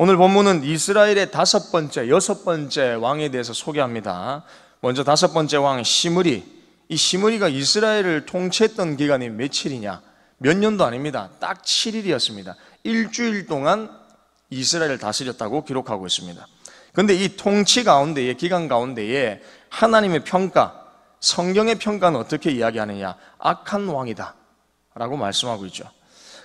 오늘 본문은 이스라엘의 여섯 번째 왕에 대해서 소개합니다. 먼저 다섯 번째 왕 시므리. 이 시므리가 이스라엘을 통치했던 기간이 며칠이냐? 몇 년도 아닙니다. 딱 7일이었습니다. 일주일 동안 이스라엘을 다스렸다고 기록하고 있습니다. 그런데 이 통치 가운데에, 기간 가운데에 하나님의 평가, 성경의 평가는 어떻게 이야기하느냐? 악한 왕이다 라고 말씀하고 있죠.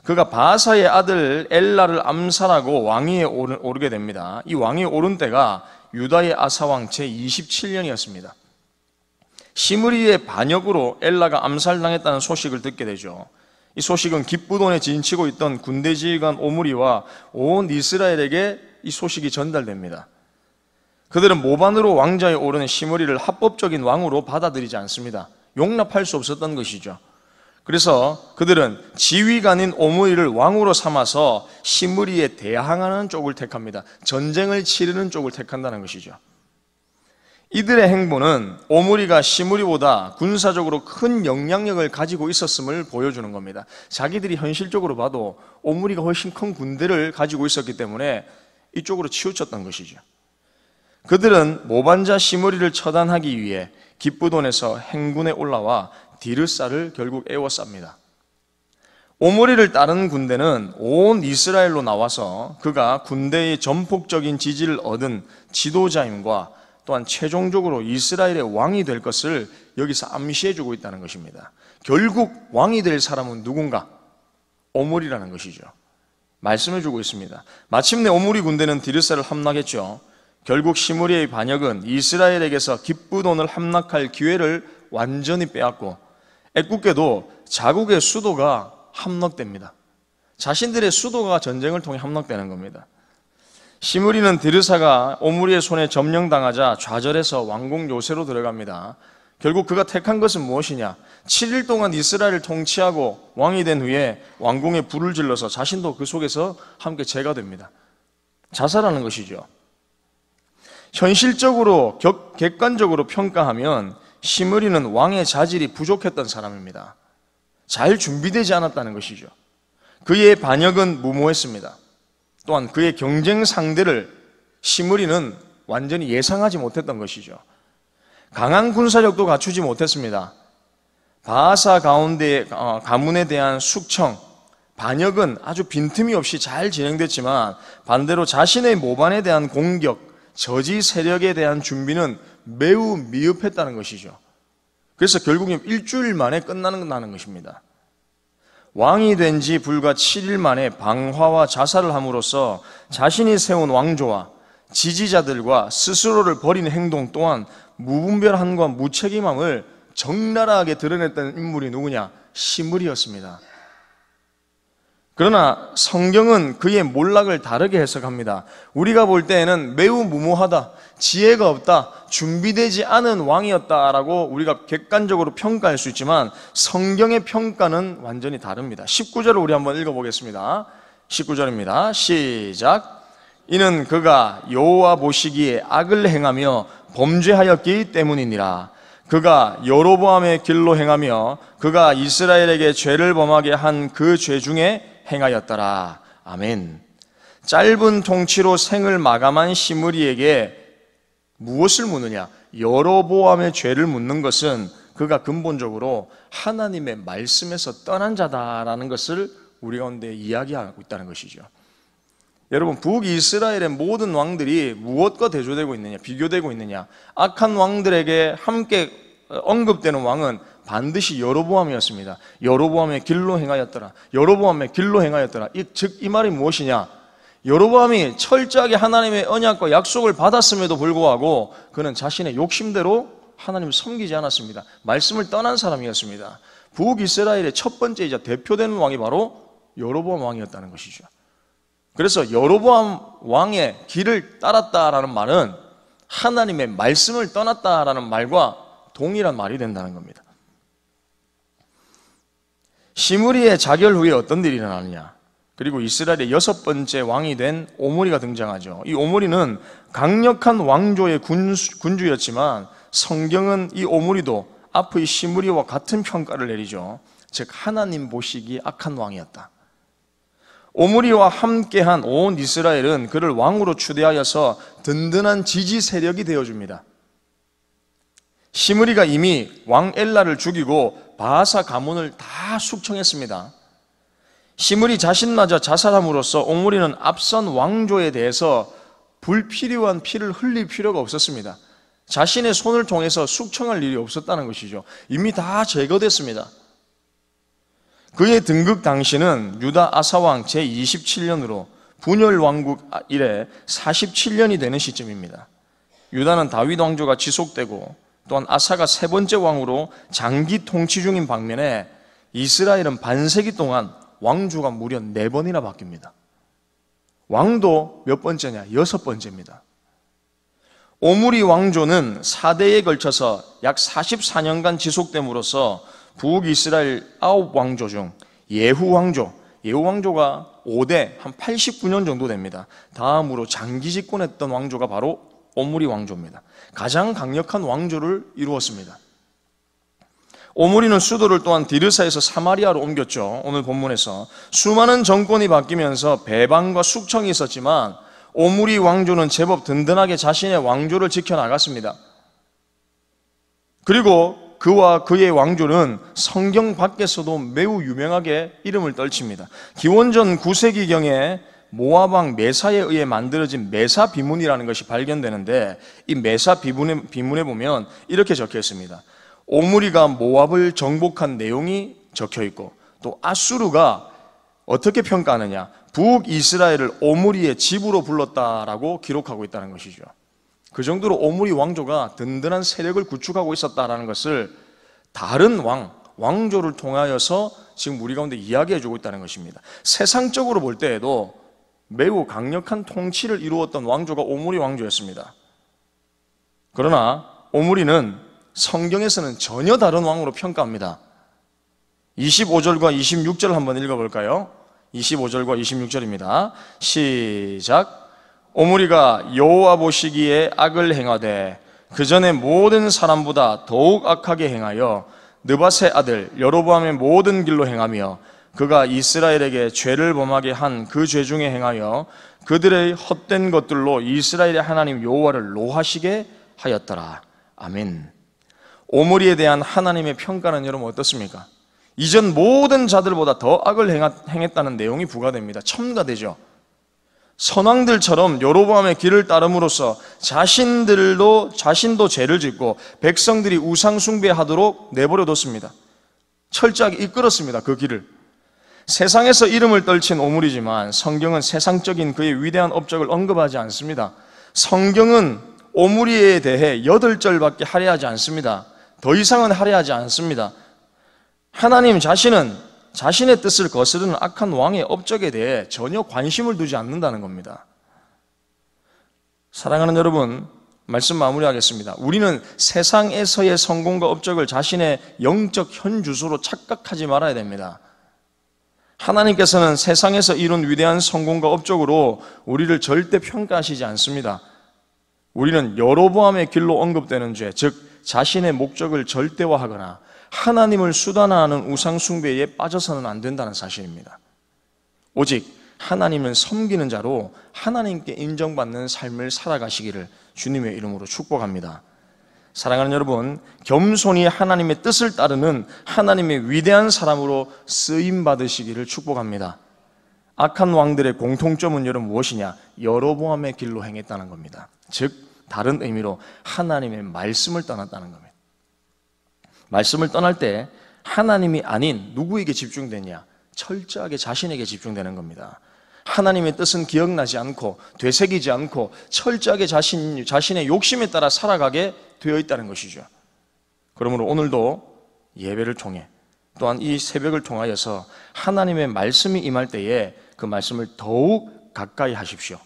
그가 바사의 아들 엘라를 암살하고 왕위에 오르게 됩니다. 이 왕위에 오른 때가 유다의 아사왕 제27년이었습니다. 시므리의 반역으로 엘라가 암살당했다는 소식을 듣게 되죠. 이 소식은 기브돈에 진치고 있던 군대 지휘관 오므리와 온 이스라엘에게 이 소식이 전달됩니다. 그들은 모반으로 왕좌에 오르는 시므리를 합법적인 왕으로 받아들이지 않습니다. 용납할 수 없었던 것이죠. 그래서 그들은 지휘관인 오므리를 왕으로 삼아서 시므리에 대항하는 쪽을 택합니다. 전쟁을 치르는 쪽을 택한다는 것이죠. 이들의 행보는 오므리가 시므리보다 군사적으로 큰 영향력을 가지고 있었음을 보여주는 겁니다. 자기들이 현실적으로 봐도 오므리가 훨씬 큰 군대를 가지고 있었기 때문에 이쪽으로 치우쳤던 것이죠. 그들은 모반자 시므리를 처단하기 위해 기브돈에서 행군에 올라와 디르사를 결국 에워쌉니다. 오므리를 따르는 군대는 온 이스라엘로 나와서 그가 군대의 전폭적인 지지를 얻은 지도자임과 또한 최종적으로 이스라엘의 왕이 될 것을 여기서 암시해주고 있다는 것입니다. 결국 왕이 될 사람은 누군가? 오므리라는 것이죠. 말씀해주고 있습니다. 마침내 오므리 군대는 디르사를 함락했죠. 결국 시므리의 반역은 이스라엘에게서 기브돈을 함락할 기회를 완전히 빼앗고 애꿎게도 자국의 수도가 함락됩니다. 자신들의 수도가 전쟁을 통해 함락되는 겁니다. 시므리는 디르사가 오므리의 손에 점령당하자 좌절해서 왕궁 요새로 들어갑니다. 결국 그가 택한 것은 무엇이냐? 7일 동안 이스라엘을 통치하고 왕이 된 후에 왕궁에 불을 질러서 자신도 그 속에서 함께 제가 됩니다. 자살하는 것이죠. 현실적으로 객관적으로 평가하면 시므리는 왕의 자질이 부족했던 사람입니다. 잘 준비되지 않았다는 것이죠. 그의 반역은 무모했습니다. 또한 그의 경쟁 상대를 시므리는 완전히 예상하지 못했던 것이죠. 강한 군사력도 갖추지 못했습니다. 바하사 가문에 대한 숙청, 반역은 아주 빈틈이 없이 잘 진행됐지만 반대로 자신의 모반에 대한 공격, 저지 세력에 대한 준비는 매우 미흡했다는 것이죠. 그래서 결국엔 일주일 만에 끝나는 것입니다. 왕이 된 지 불과 7일 만에 방화와 자살을 함으로써 자신이 세운 왕조와 지지자들과 스스로를 버리는 행동 또한 무분별함과 무책임함을 적나라하게 드러냈던 인물이 누구냐? 시므리였습니다. 그러나 성경은 그의 몰락을 다르게 해석합니다. 우리가 볼 때에는 매우 무모하다, 지혜가 없다, 준비되지 않은 왕이었다라고 우리가 객관적으로 평가할 수 있지만 성경의 평가는 완전히 다릅니다. 19절을 우리 한번 읽어보겠습니다. 19절입니다. 시작. 이는 그가 여호와 보시기에 악을 행하며 범죄하였기 때문이니라. 그가 여로보암의 길로 행하며 그가 이스라엘에게 죄를 범하게 한 그 죄 중에 행하였더라. 아멘. 짧은 통치로 생을 마감한 시므리에게 무엇을 묻느냐? 여로보암의 죄를 묻는 것은 그가 근본적으로 하나님의 말씀에서 떠난 자다라는 것을 우리 가운데 이야기하고 있다는 것이죠. 여러분, 북이스라엘의 모든 왕들이 무엇과 대조되고 있느냐? 비교되고 있느냐? 악한 왕들에게 함께 언급되는 왕은 반드시 여로보암이었습니다. 여로보암의 길로 행하였더라. 여로보암의 길로 행하였더라. 즉 이 말이 무엇이냐? 여로보암이 철저하게 하나님의 언약과 약속을 받았음에도 불구하고 그는 자신의 욕심대로 하나님을 섬기지 않았습니다. 말씀을 떠난 사람이었습니다. 북이스라엘의 첫 번째이자 대표되는 왕이 바로 여로보암 왕이었다는 것이죠. 그래서 여로보암 왕의 길을 따랐다라는 말은 하나님의 말씀을 떠났다라는 말과 동일한 말이 된다는 겁니다. 시므리의 자결 후에 어떤 일이 일어나느냐? 그리고 이스라엘의 여섯 번째 왕이 된 오므리가 등장하죠. 이 오므리는 강력한 왕조의 군주였지만 성경은 이 오므리도 앞의 시므리와 같은 평가를 내리죠. 즉 하나님 보시기에 악한 왕이었다. 오므리와 함께한 온 이스라엘은 그를 왕으로 추대하여서 든든한 지지 세력이 되어줍니다. 시므리가 이미 왕 엘라를 죽이고 바하사 가문을 다 숙청했습니다. 시므리 자신마저 자살함으로써 오므리는 앞선 왕조에 대해서 불필요한 피를 흘릴 필요가 없었습니다. 자신의 손을 통해서 숙청할 일이 없었다는 것이죠. 이미 다 제거됐습니다. 그의 등극 당시는 유다 아사왕 제27년으로 분열 왕국 이래 47년이 되는 시점입니다. 유다는 다윗 왕조가 지속되고 또한 아사가 세 번째 왕으로 장기 통치 중인 반면에 이스라엘은 반세기 동안 왕조가 무려 4번이나 바뀝니다. 왕도 몇 번째냐? 6번째입니다. 오므리 왕조는 4대에 걸쳐서 약 44년간 지속됨으로써 북이스라엘 9왕조 중 예후 왕조가 5대 한 89년 정도 됩니다. 다음으로 장기 집권했던 왕조가 바로 오므리 왕조입니다. 가장 강력한 왕조를 이루었습니다. 오므리는 수도를 또한 디르사에서 사마리아로 옮겼죠. 오늘 본문에서 수많은 정권이 바뀌면서 배반과 숙청이 있었지만 오므리 왕조는 제법 든든하게 자신의 왕조를 지켜나갔습니다. 그리고 그와 그의 왕조는 성경 밖에서도 매우 유명하게 이름을 떨칩니다. 기원전 9세기경에 모압왕 메사에 의해 만들어진 메사 비문이라는 것이 발견되는데 이 메사 비문에 보면 이렇게 적혀 있습니다. 오므리가 모압을 정복한 내용이 적혀 있고 또 아수르가 어떻게 평가하느냐, 북이스라엘을 오므리의 집으로 불렀다라고 기록하고 있다는 것이죠. 그 정도로 오므리 왕조가 든든한 세력을 구축하고 있었다는 것을 다른 왕조를 통하여서 지금 우리 가운데 이야기해주고 있다는 것입니다. 세상적으로 볼 때에도 매우 강력한 통치를 이루었던 왕조가 오므리 왕조였습니다. 그러나 오므리는 성경에서는 전혀 다른 왕으로 평가합니다. 25절과 26절 한번 읽어볼까요? 25절과 26절입니다. 시작. 오므리가 여호와 보시기에 악을 행하되 그 전에 모든 사람보다 더욱 악하게 행하여 느밧의 아들 여로보암의 모든 길로 행하며 그가 이스라엘에게 죄를 범하게 한 그 죄 중에 행하여 그들의 헛된 것들로 이스라엘의 하나님 여호와를 노하시게 하였더라. 아멘. 오므리에 대한 하나님의 평가는 여러분 어떻습니까? 이전 모든 자들보다 더 악을 행했다는 내용이 부과됩니다. 첨가되죠. 선왕들처럼 여로보암의 길을 따름으로써 자신도 죄를 짓고 백성들이 우상 숭배하도록 내버려뒀습니다. 철저하게 이끌었습니다. 그 길을. 세상에서 이름을 떨친 오므리지만 성경은 세상적인 그의 위대한 업적을 언급하지 않습니다. 성경은 오므리에 대해 8절밖에 할애하지 않습니다. 더 이상은 할애하지 않습니다. 하나님 자신은 자신의 뜻을 거스르는 악한 왕의 업적에 대해 전혀 관심을 두지 않는다는 겁니다. 사랑하는 여러분, 말씀 마무리하겠습니다. 우리는 세상에서의 성공과 업적을 자신의 영적 현주소로 착각하지 말아야 됩니다. 하나님께서는 세상에서 이룬 위대한 성공과 업적으로 우리를 절대 평가하시지 않습니다. 우리는 여로보암의 길로 언급되는 죄, 즉 자신의 목적을 절대화하거나 하나님을 수단화하는 우상 숭배에 빠져서는 안 된다는 사실입니다. 오직 하나님을 섬기는 자로 하나님께 인정받는 삶을 살아가시기를 주님의 이름으로 축복합니다. 사랑하는 여러분, 겸손히 하나님의 뜻을 따르는 하나님의 위대한 사람으로 쓰임 받으시기를 축복합니다. 악한 왕들의 공통점은 여러분 무엇이냐? 여로보암의 길로 행했다는 겁니다. 즉 다른 의미로 하나님의 말씀을 떠났다는 겁니다. 말씀을 떠날 때 하나님이 아닌 누구에게 집중되냐? 철저하게 자신에게 집중되는 겁니다. 하나님의 뜻은 기억나지 않고 되새기지 않고 철저하게 자신의 욕심에 따라 살아가게 되어 있다는 것이죠. 그러므로 오늘도 예배를 통해 또한 이 새벽을 통하여서 하나님의 말씀이 임할 때에 그 말씀을 더욱 가까이 하십시오.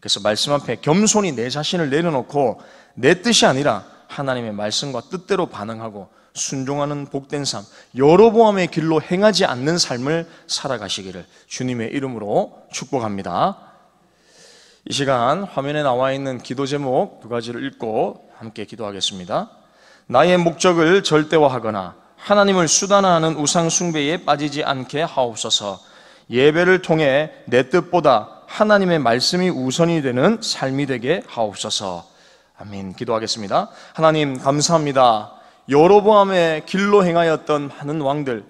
그래서 말씀 앞에 겸손히 내 자신을 내려놓고 내 뜻이 아니라 하나님의 말씀과 뜻대로 반응하고 순종하는 복된 삶, 여로보암의 길로 행하지 않는 삶을 살아가시기를 주님의 이름으로 축복합니다. 이 시간 화면에 나와 있는 기도 제목 2가지를 읽고 함께 기도하겠습니다. 나의 목적을 절대화하거나 하나님을 수단화하는 우상 숭배에 빠지지 않게 하옵소서. 예배를 통해 내 뜻보다 하나님의 말씀이 우선이 되는 삶이 되게 하옵소서. 아멘. 기도하겠습니다. 하나님 감사합니다. 여로보암의 길로 행하였던 많은 왕들,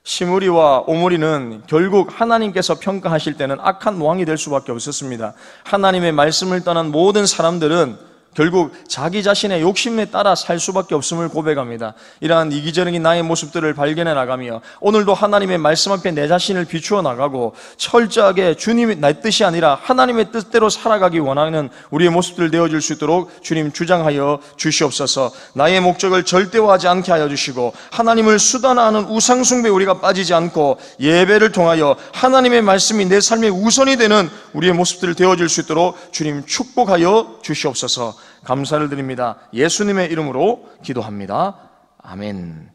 시므리와 오므리는 결국 하나님께서 평가하실 때는 악한 왕이 될 수밖에 없었습니다. 하나님의 말씀을 떠난 모든 사람들은 결국 자기 자신의 욕심에 따라 살 수밖에 없음을 고백합니다. 이러한 이기적인 나의 모습들을 발견해 나가며 오늘도 하나님의 말씀 앞에 내 자신을 비추어 나가고 철저하게 주님의 내 뜻이 아니라 하나님의 뜻대로 살아가기 원하는 우리의 모습들 되어줄 수 있도록 주님 주장하여 주시옵소서. 나의 목적을 절대화하지 않게 하여 주시고 하나님을 수단화하는 우상숭배에 우리가 빠지지 않고 예배를 통하여 하나님의 말씀이 내 삶의 우선이 되는 우리의 모습들을 되어줄 수 있도록 주님 축복하여 주시옵소서. 감사를 드립니다. 예수님의 이름으로 기도합니다. 아멘.